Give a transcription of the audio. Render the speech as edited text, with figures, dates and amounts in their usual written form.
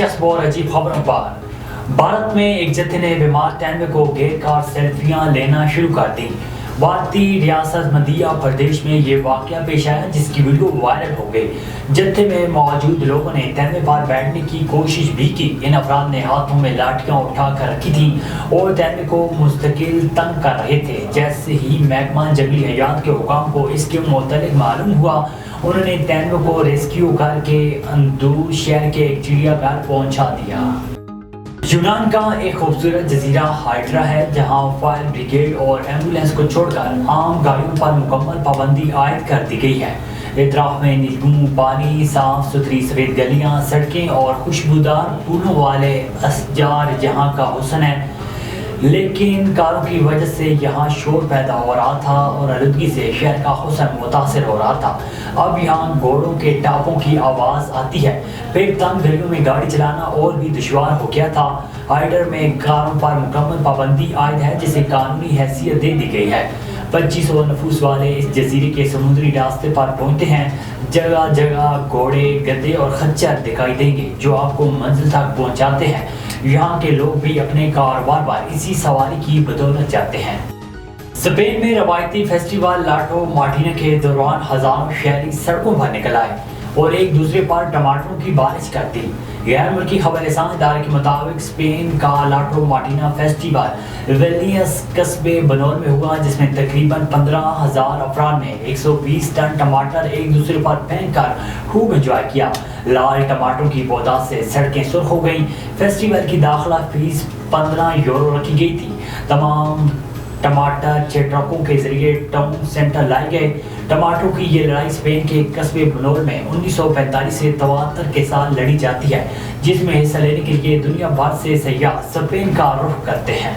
دلچسپ اور عجیب خبروں پر بھارت میں ایک جتھے نے بیمار تینوے کو گھیر کر سیلفیاں لینا شروع کر دی۔ بھارتی ریاست مدھیہ پردیش میں یہ واقعہ پیش آیا جس کی ویڈیو وائرل ہو گئی۔ جتھے میں موجود لوگوں نے تینوے پر بیٹھنے کی کوشش بھی کی۔ ان افراد نے ہاتھوں میں لاٹھیاں اٹھا کر رکھی تھیں اور تینوے کو مستقل تنگ کر رہے تھے۔ جیسے ہی محکمہ جنگلی حیات کے حکام کو اس کے متعلق معلوم ہوا، انہوں نے تینوے کو ریسکیو کر کے اندور شہر کے ایک چڑیا گھر پہنچا دیا۔ یونان کا ایک خوبصورت جزیرہ ہائیڈرا ہے جہاں فائر بریگیڈ اور ایمبولینس کو چھوڑ کر عام گاڑیوں پر مکمل پابندی عائد کر دی گئی ہے۔ اطراف میں نیلگوں پانی، صاف ستھری سفید گلیاں، سڑکیں اور خوشبودار پھولوں والے اشجار یہاں کا حسن ہے، لیکن کاروں کی وجہ سے یہاں شور پیدا ہو رہا تھا اور آلودگی سے شہر کا حسن متاثر ہو رہا تھا۔ اب یہاں گھوڑوں کے ٹاپوں کی آواز آتی ہے۔ پھر تنگ گلیوں میں گاڑی چلانا اور بھی دشوار ہو گیا تھا۔ ہائیڈر میں کاروں پر مکمل پابندی عائد ہے جسے قانونی حیثیت دے دی گئی ہے۔ 2500 نفوس والے اس جزیرے کے سمندری راستے پر پہنچتے ہیں۔ جگہ جگہ گھوڑے، گدھے اور خچر دکھائی دیں گے جو آپ کو منزل تک پہنچاتے ہیں۔ یہاں کے لوگ بھی اپنے کاروبار پر اسی سواری کی بدولت جاتے ہیں۔ اسپین میں روایتی فیسٹیول لاٹو مارٹینا کے دوران ہزاروں شہری سڑکوں پر نکل آئے اور ایک دوسرے پر ٹماٹروں کی بارش کر دی۔ غیر ملکی خبر رساں ادارے کے مطابق اسپین کا لاٹو مارٹینا فیسٹیول ویلنیس قصبے بنول میں ہوا، جس میں تقریباً 15,000 افراد نے 120 ٹن ٹماٹر ایک دوسرے پر پھینک کر خوب انجوائے کیا۔ لال ٹماٹروں کی بودا سے سڑکیں سرخ ہو گئیں۔ فیسٹیول کی داخلہ فیس 15 یورو رکھی گئی تھی۔ تمام ٹماٹر 6 ٹرکوں کے ذریعے ٹاؤن سینٹر لائے گئے۔ ٹماٹروں کی یہ لڑائی اسپین کے قصبے بنول میں 1945 سے 73 کے سال لڑی جاتی ہے، جس میں حصہ لینے کے لیے دنیا بھر سے سیاح اسپین کا رخ کرتے ہیں۔